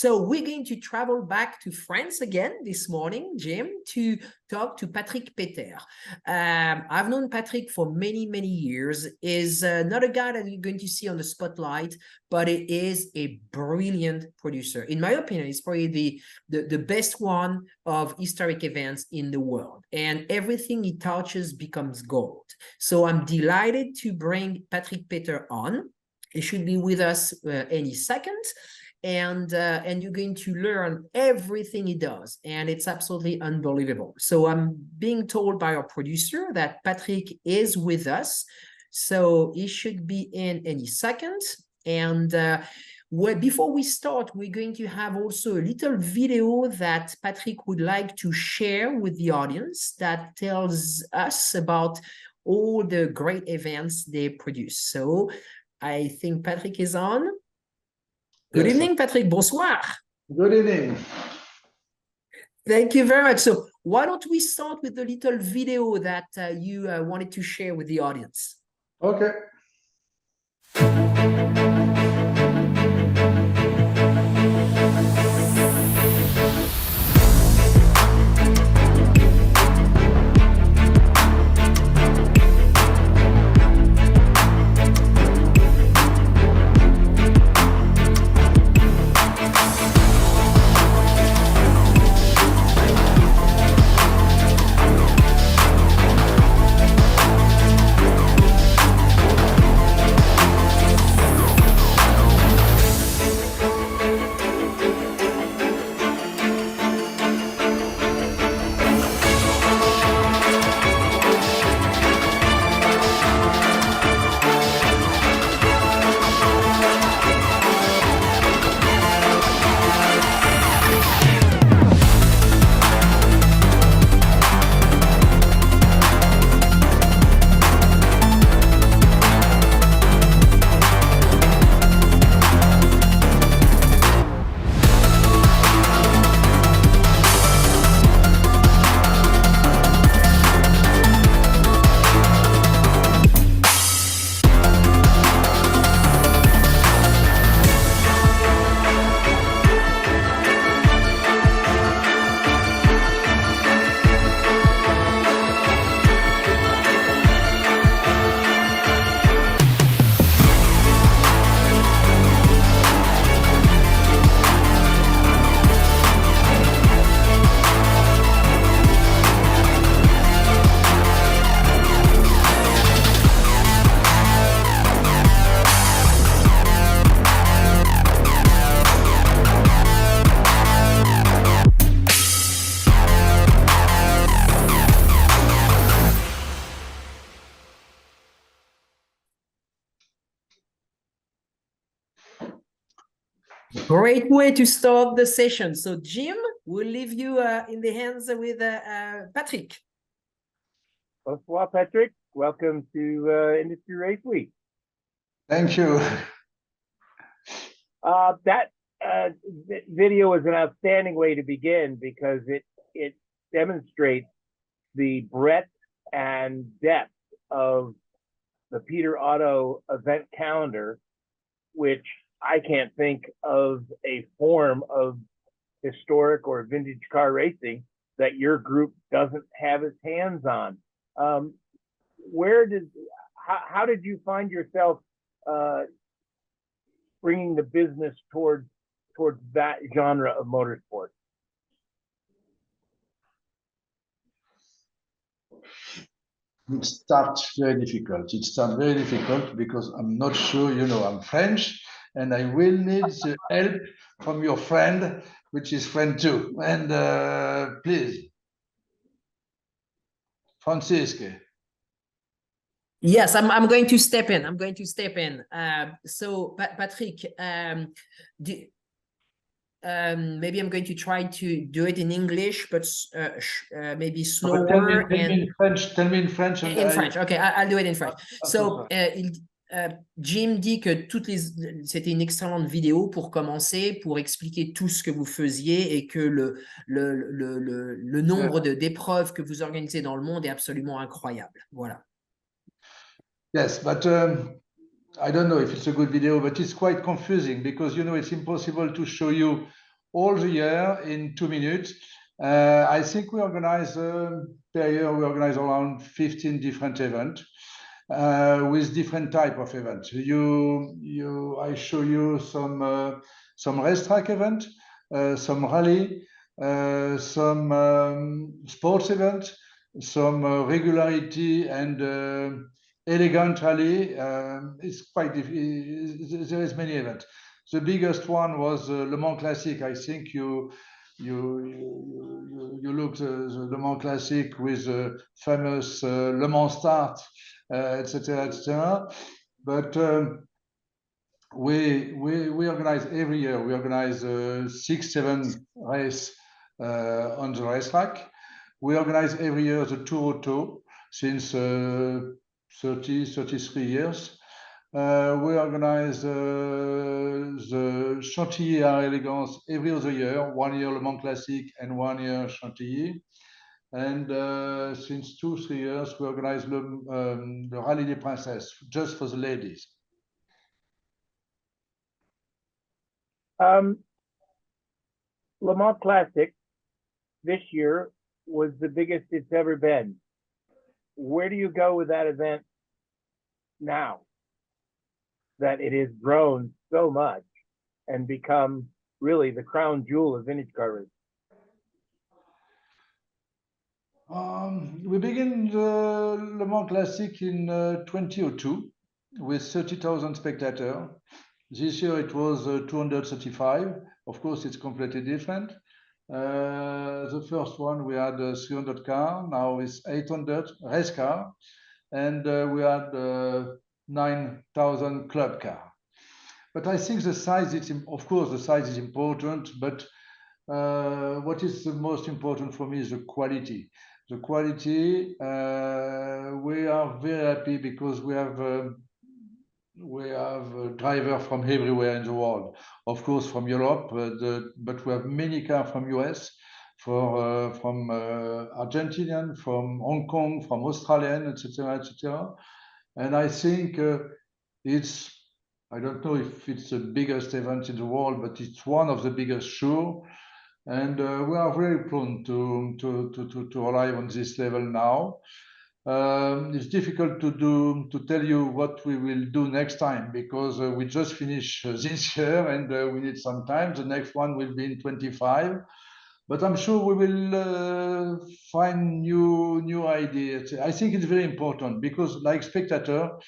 So we're going to travel back to France again this morning, Jim, to talk to Patrick Peter. I've known Patrick for many, many years. Is not a guy that you're going to see on the spotlight, but it is a brilliant producer. In my opinion, he's probably the best one of historic events in the world. And everything he touches becomes gold. So I'm delighted to bring Patrick Peter on. He should be with us any second. And you're going to learn everything he does, and it's absolutely unbelievable. So I'm being told by our producer that Patrick is with us, so he should be in any second. And before we start, we're going to have also a little video that Patrick would like to share with the audience that tells us about all the great events they produce. So I think Patrick is on. Good evening, Patrick. Bonsoir. Good evening. Thank you very much. So why don't we start with the little video that you wanted to share with the audience? Okay. Great way to start the session. So Jim, we'll leave you in the hands with Patrick. Bonsoir, Patrick. Welcome to Industry Race Week. Thank you. That video is an outstanding way to begin because it demonstrates the breadth and depth of the Peter Auto event calendar, which I can't think of a form of historic or vintage car racing that your group doesn't have its hands on. How did you find yourself bringing the business towards that genre of motorsport? It starts very difficult. It starts very difficult because I'm not sure, I'm French, and I will need the help from your friend, which is friend too. And please, Francisque. Yes, I'm going to step in. I'm going to step in. So, Patrick, maybe I'm going to try to do it in English, but maybe slower. Tell me in French. In French, okay, I'll do it in French. So, Jim dit que c'était une excellente vidéo pour commencer, pour expliquer tout ce que vous faisiez et que le nombre d'épreuves que vous organisez dans le monde est absolument incroyable. Voilà. Yes, but I don't know if it's a good video, but it's quite confusing because, it's impossible to show you all the year in 2 minutes. I think we organize per year, we organize around 15 different events with different type of events. I show you some racetrack event, some rally, some sports event, some regularity and elegant rally. It's quite there is many events. The biggest one was Le Mans Classic. I think you look the Le Mans Classic with the famous Le Mans start, etc., etc. But we organize every year. We organize 6-7 race on the racetrack. We organize every year the Tour Auto since 33 years. We organize the Chantilly à Elegance every other year, 1 year Le Mans Classic and 1 year Chantilly. And since 2-3 years, we organize the Rallye des Princesses just for the ladies. Le Mans Classic this year was the biggest it's ever been. Where do you go with that event now that it has grown so much and become really the crown jewel of vintage car racing? We began the Le Mans Classic in 2002 with 30,000 spectators. This year it was 235. Of course, it's completely different. The first one we had 300 car, now it's 800 race car, and we had 9,000 club car. But I think the size, of course, the size is important, but what is the most important for me is the quality. The quality, we are very happy because we have a driver from everywhere in the world. Of course, from Europe, but we have many cars from US, from Argentinian, from Hong Kong, from Australian, etc., etc. And I think I don't know if it's the biggest event in the world, but it's one of the biggest shows. And we are very prone to arrive on this level now. It's difficult to tell you what we will do next time because we just finished this year and we need some time. The next one will be in 25, but I'm sure we will find new ideas. I think it's very important because, like spectator,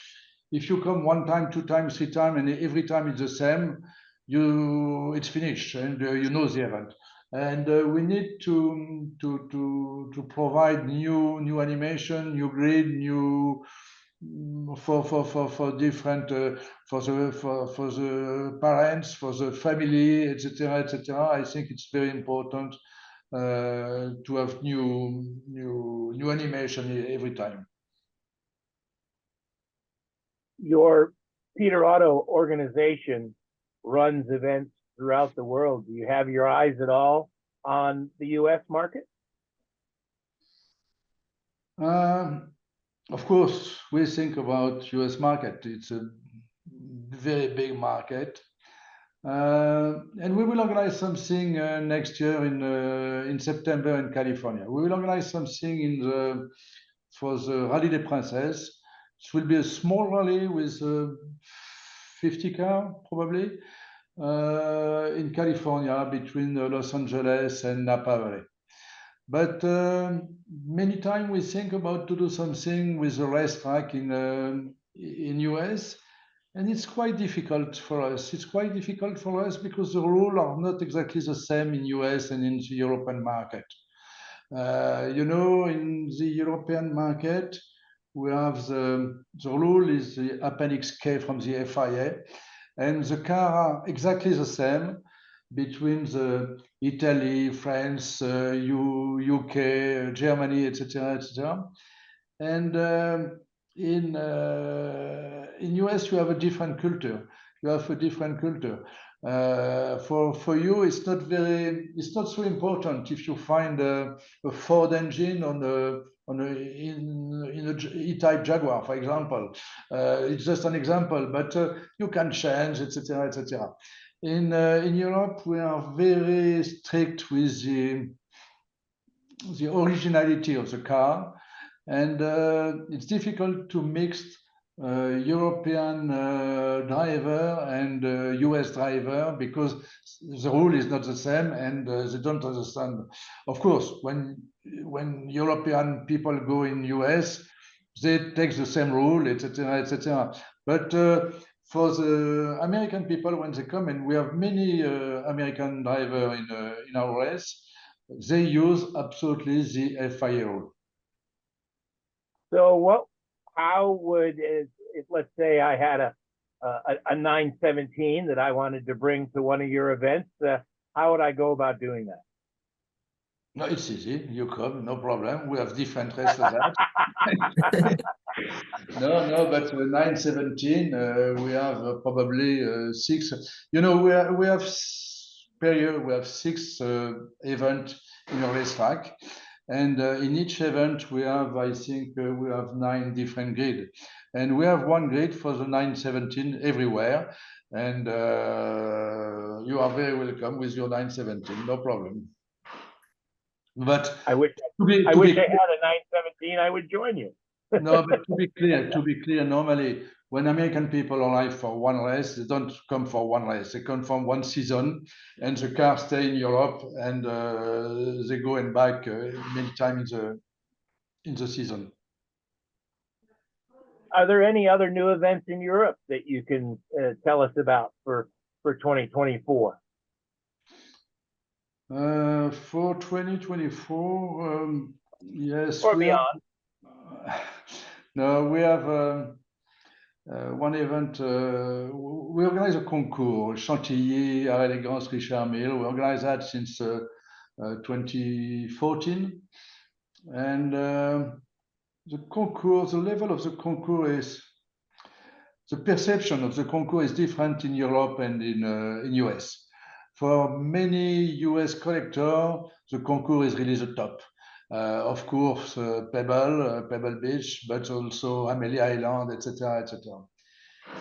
if you come 1 time, 2 times, 3 times, and every time it's the same, it's finished and you know the event. And we need to provide new animation, new grid, new for different for the parents, for the family, etc., etc. I think it's very important to have new animation every time. Your Peter Otto organization runs events throughout the world. Do you have your eyes at all on the US market? Of course, we think about US market. It's a very big market. And we will organize something next year in September in California. We will organize something for the Rallye des Princesses. It will be a small rally with 50 car probably in California between Los Angeles and Napa Valley. But many times we think about to do something with a racetrack in US, and it's quite difficult for us. It's quite difficult for us because the rules are not exactly the same in US and in the European market. You know, in the European market, we have the rule is the Appendix K from the FIA, and the car are exactly the same between the Italy, France, UK, Germany, etc., etc. And in US, you have a different culture. You have a different culture. For you, it's not so important if you find a Ford engine in a E-Type Jaguar, for example. It's just an example, but you can change, etc., etc. In Europe, we are very strict with the originality of the car, and it's difficult to mix European driver and US driver because the rule is not the same and they don't understand. Of course, when European people go in US, they take the same rule, etc., etc. But for the American people, when they come, and we have many American driver in our race, they use absolutely the FIA rule. So how would, let's say I had a 917 that I wanted to bring to one of your events, how would I go about doing that? No, it's easy. You come, no problem. We have different races for that. No, but 917, we have probably 6. You know, we have per year we have 6 events in a racetrack, and in each event we have, I think, we have 9 different grid, and we have one grid for the 917 everywhere, and you are very welcome with your 917, no problem. But I wish I had a 917. I would join you. No, but to be clear, normally when American people arrive for one race, they don't come for one race. They come for one season, and the car stay in Europe, and they go and back many times in the season. Are there any other new events in Europe that you can tell us about for 2024? For 2024, yes, or beyond. No, we have one event. We organize a concours, Chantilly, Arrêt-les-Grands, Richard Mille. We organize that since 2014, and the concours, the level of the concours is, the perception of the concours is different in Europe and in US. For many US collectors, the concours is really the top. Of course, Pebble Beach, but also Amelia Island, etc., etc.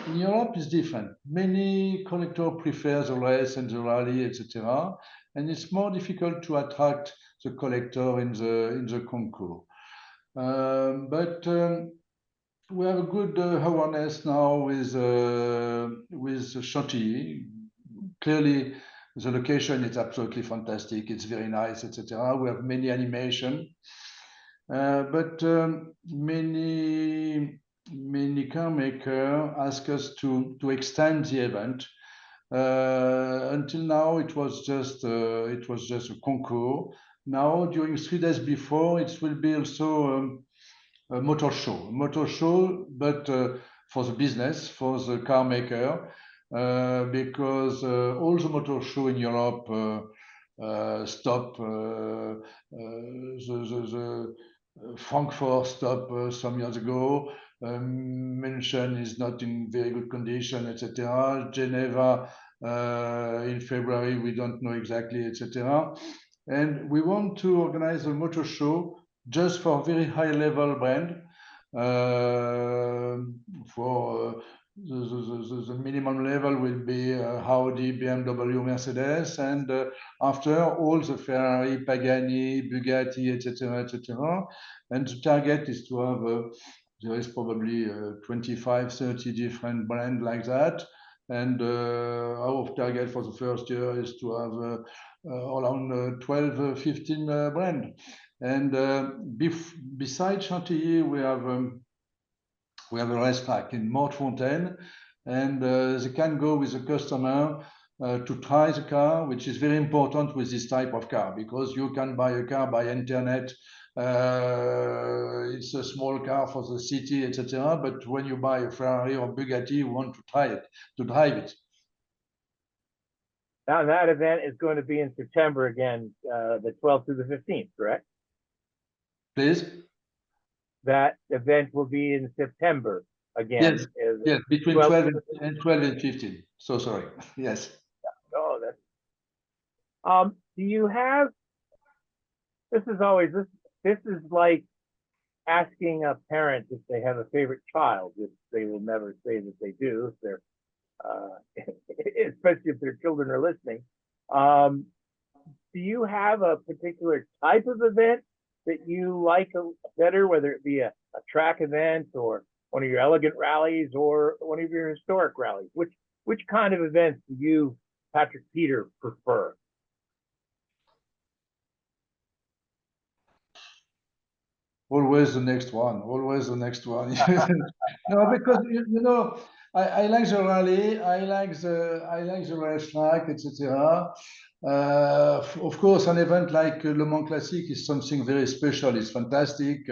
In Europe, it's different. Many collectors prefer the race and the rally, etc., and it's more difficult to attract the collector in the concours. But we have a good awareness now with Chantilly. Clearly, the location is absolutely fantastic. It's very nice, etc. We have many animation, but many car makers ask us to extend the event. Until now, it was just a concours. Now, during 3 days before, it will be also a motor show, but for the business, for the car maker, because all the motor show in Europe stop. The Frankfurt stopped some years ago. München is not in very good condition, etc. Geneva in February, we don't know exactly, etc. And we want to organize a motor show just for very high level brand. For the minimum level will be Audi, BMW, Mercedes, and after all the Ferrari, Pagani, Bugatti, etc., etc. And the target is to have there is probably 25, 30 different brands like that. And our target for the first year is to have around 12, 15 brands. And besides Chantilly, we have a racetrack in Montfontaine, and they can go with the customer to try the car, which is very important with this type of car, because you can buy a car by internet. It's a small car for the city, etc. But when you buy a Ferrari or Bugatti, you want to try it, to drive it. Now that event is going to be in September again, the 12th through the 15th, correct? Please? That event will be in September again. Yes, between 12 and 15. So sorry. Yes. Oh, that's. Do you have? This is like asking a parent if they have a favorite child, which they will never say that they do if they're especially if their children are listening. Um, do you have a particular type of event that you like better, whether it be a track event or one of your elegant rallies or one of your historic rallies? Which kind of events do you, Patrick Peter, prefer? Always the next one. Always the next one. No, because you know, I like the rally. I like the racetrack, etc. Of course, an event like Le Mans Classic is something very special. It's fantastic,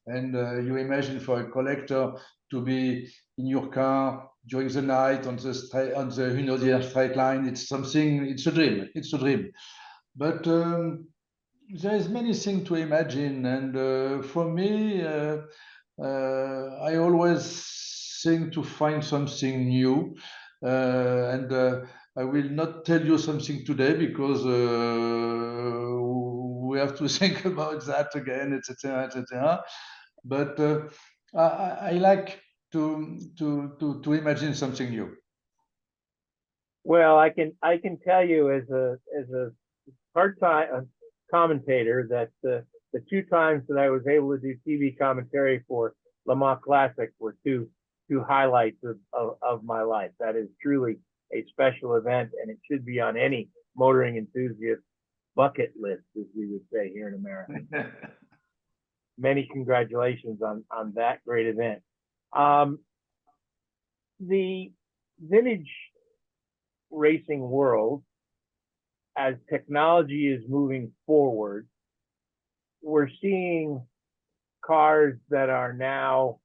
and you imagine for a collector to be in your car during the night on the straight line. It's something. It's a dream. It's a dream. But there is many things to imagine, and for me, I always think to find something new, and I will not tell you something today because we have to think about that again, etc., etc. But I like to imagine something new. Well, I can tell you as a part-time commentator that the two times that I was able to do TV commentary for Le Mans Classic were two highlights of my life. That is truly a special event, and it should be on any motoring enthusiast bucket list, as we would say here in America. Many congratulations on that great event. The vintage racing world, as technology is moving forward, we're seeing cars that are now,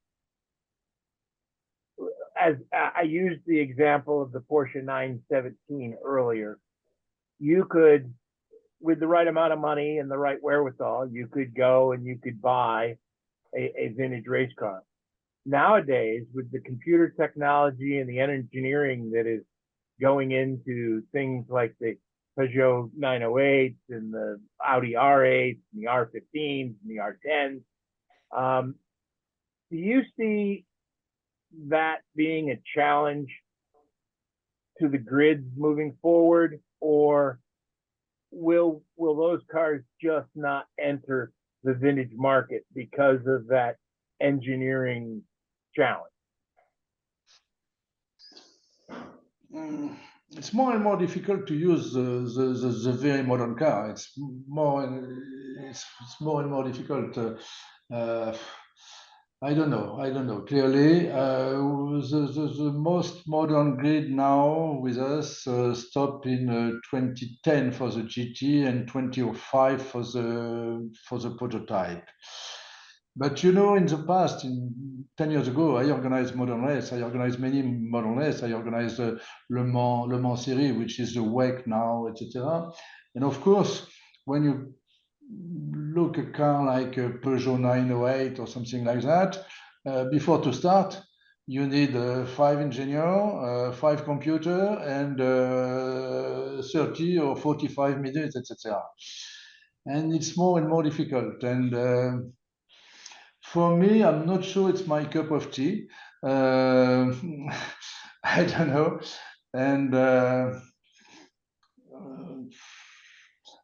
as I used the example of the Porsche 917 earlier, you could, with the right amount of money and the right wherewithal, you could go and you could buy a vintage race car. Nowadays, with the computer technology and the engineering that is going into things like the Peugeot 908s and the Audi R8s and the R15s and the R10s, do you see that being a challenge to the grids moving forward, or will those cars just not enter the vintage market because of that engineering challenge? It's more and more difficult to use the very modern car. It's more and more difficult. I don't know. I don't know. Clearly, the most modern grid now with us stopped in 2010 for the GT and 2005 for the prototype. But you know, in the past, 10 years ago, I organized modern race. I organized many modern race. I organized Le Mans Series, which is the WEC now, etc. And of course, when you look a car like a Peugeot 908 or something like that, before to start, you need 5 engineers, 5 computer, and 30 or 45 minutes, etc. And it's more and more difficult. And for me, I'm not sure it's my cup of tea. I don't know. And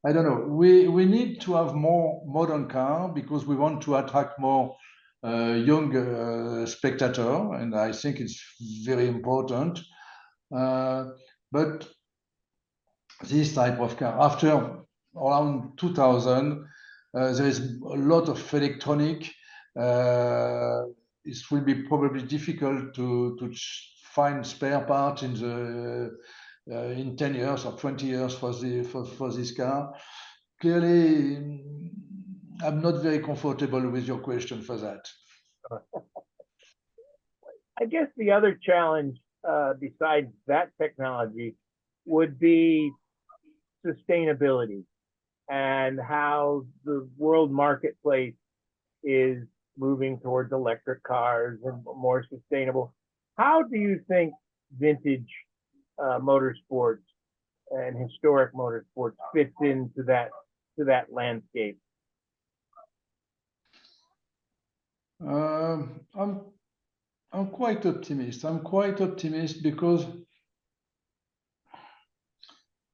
I don't know. We need to have more modern car because we want to attract more young spectator, and I think it's very important. But this type of car, after around 2000, there is a lot of electronic. It will be probably difficult to find spare parts in 10 years or 20 years for this car. Clearly, I'm not very comfortable with your question for that. I guess the other challenge besides that technology would be sustainability and how the world marketplace is moving towards electric cars and more sustainable. How do you think vintage motorsports and historic motorsports fits into that landscape? I'm quite optimist. I'm quite optimist because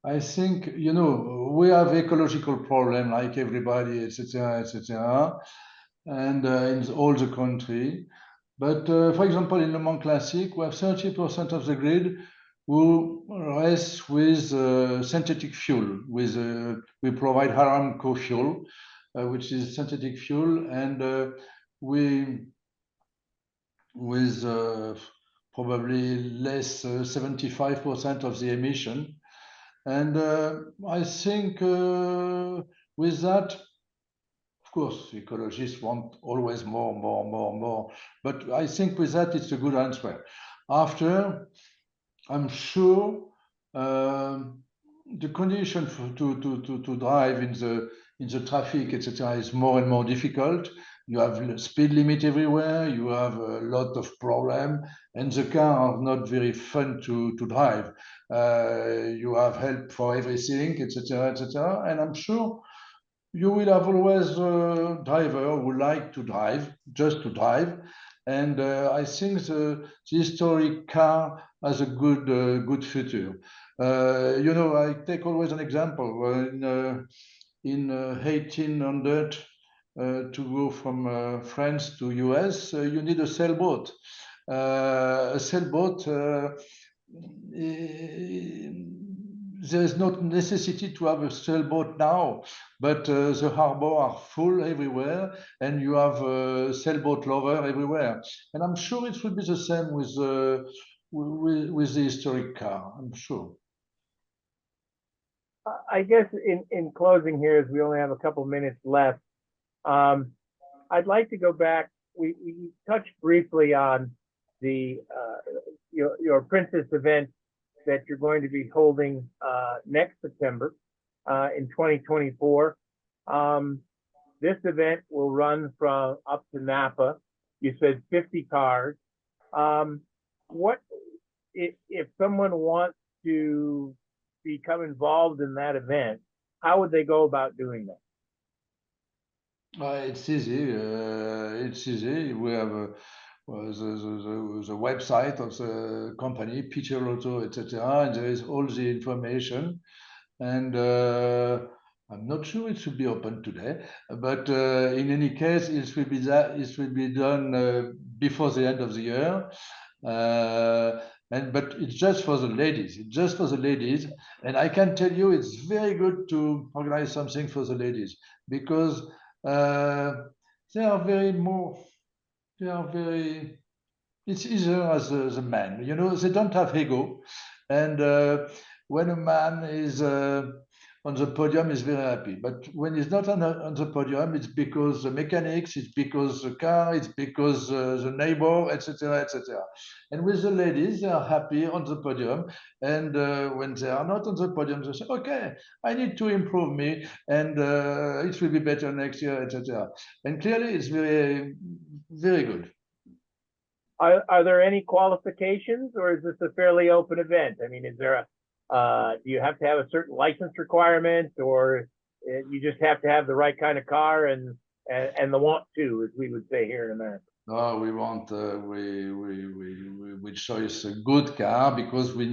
I think, you know, we have ecological problem like everybody, etc., and in all the country. But for example, in Le Mans Classic, we have 30% of the grid who rests with synthetic fuel. We provide Aramco fuel, which is synthetic fuel, and we with probably less 75% of the emission. And I think with that, of course, ecologists want always more. But I think with that, it's a good answer. After, I'm sure the condition to drive in the traffic, etc., is more and more difficult. You have speed limit everywhere. You have a lot of problem, and the car are not very fun to drive. You have help for everything, etc. And I'm sure you will have always a driver who like to drive, just to drive. And I think the historic car has a good future. You know, I take always an example. In 1800, to go from France to US, you need a sailboat. A sailboat, there is not necessity to have a sailboat now, but the harbor are full everywhere, and you have a sailboat lover everywhere. And I'm sure it will be the same with the historic car. I'm sure. I guess in closing here, as we only have a couple minutes left, I'd like to go back. We touched briefly on the your Princess event that you're going to be holding next September in 2024. This event will run from up to Napa. You said 50 cars. What if someone wants to become involved in that event? How would they go about doing that? It's easy. It's easy. We have the website of the company, Peter Auto, etc., and there is all the information. And I'm not sure it should be open today, but in any case, it will be done before the end of the year. But it's just for the ladies. It's just for the ladies, and I can tell you, it's very good to organize something for the ladies because they are very. It's easier as a man. You know, they don't have ego, and when a man is on the podium, he's very happy. But when he's not on the podium, it's because the mechanics, it's because the car, it's because the neighbor, etc. And with the ladies, they are happy on the podium, and when they are not on the podium, they say, "Okay, I need to improve me, and it will be better next year, etc." And clearly, it's very good. Are there any qualifications, or is this a fairly open event? I mean, is there do you have to have a certain license requirement, or you just have to have the right kind of car and the want to, as we would say here in America? No, we want we choose a good car because we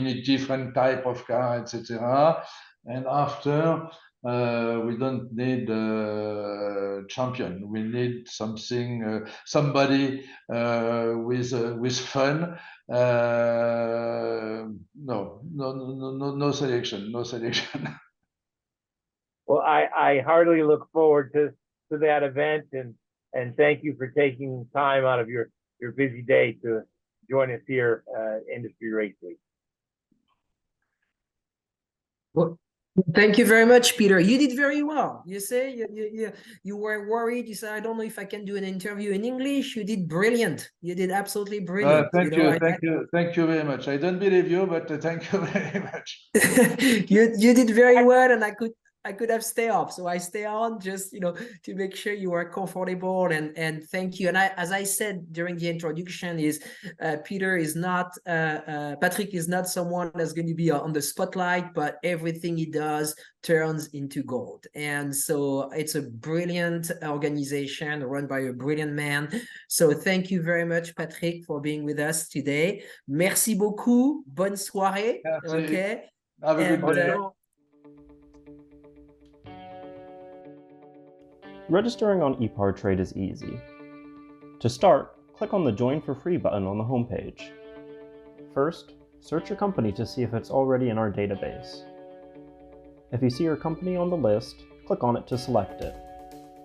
need different type of car, etc. And after we don't need a champion. We need something, somebody with fun. No selection, no selection. Well, I heartily look forward to that event, and thank you for taking time out of your busy day to join us here Industry Race Week. Well, thank you very much, Peter. You did very well. You say you were worried. You said, I don't know if I can do an interview in English. You did brilliant. You did absolutely brilliant. Thank you very much. I don't believe you, but thank you very much. You did very well, and I could have stayed up, so I stay on just to make sure you are comfortable, and thank you. And as I said during the introduction, is Peter is not Patrick is not someone that's going to be on the spotlight, but everything he does turns into gold. And so it's a brilliant organization run by a brilliant man. So thank you very much, Patrick, for being with us today. Merci beaucoup. Bonne soirée. Merci. Okay. Have a good day. Registering on Epartrade is easy. To start, click on the Join for Free button on the homepage. First, search your company to see if it's already in our database. If you see your company on the list, click on it to select it.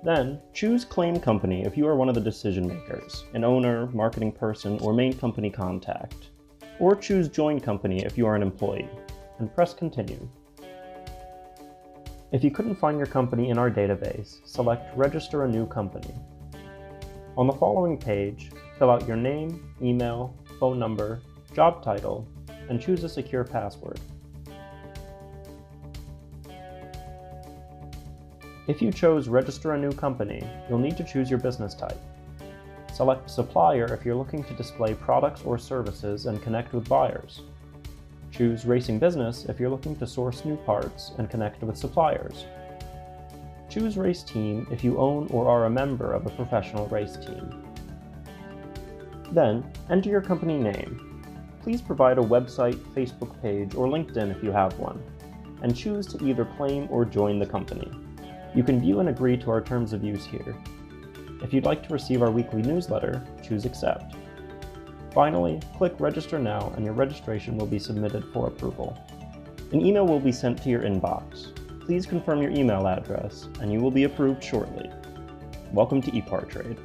Then, choose Claim Company if you are one of the decision makers, an owner, marketing person, or main company contact. Or choose Join Company if you are an employee, and press Continue. If you couldn't find your company in our database, select Register a New Company. On the following page, fill out your name, email, phone number, job title, and choose a secure password. If you chose Register a New Company, you'll need to choose your business type. Select Supplier if you're looking to display products or services and connect with buyers. Choose Racing Business if you're looking to source new parts and connect with suppliers. Choose Race Team if you own or are a member of a professional race team. Then, enter your company name. Please provide a website, Facebook page, or LinkedIn if you have one, and choose to either claim or join the company. You can view and agree to our terms of use here. If you'd like to receive our weekly newsletter, choose Accept. Finally, click Register Now and your registration will be submitted for approval. An email will be sent to your inbox. Please confirm your email address and you will be approved shortly. Welcome to Epartrade.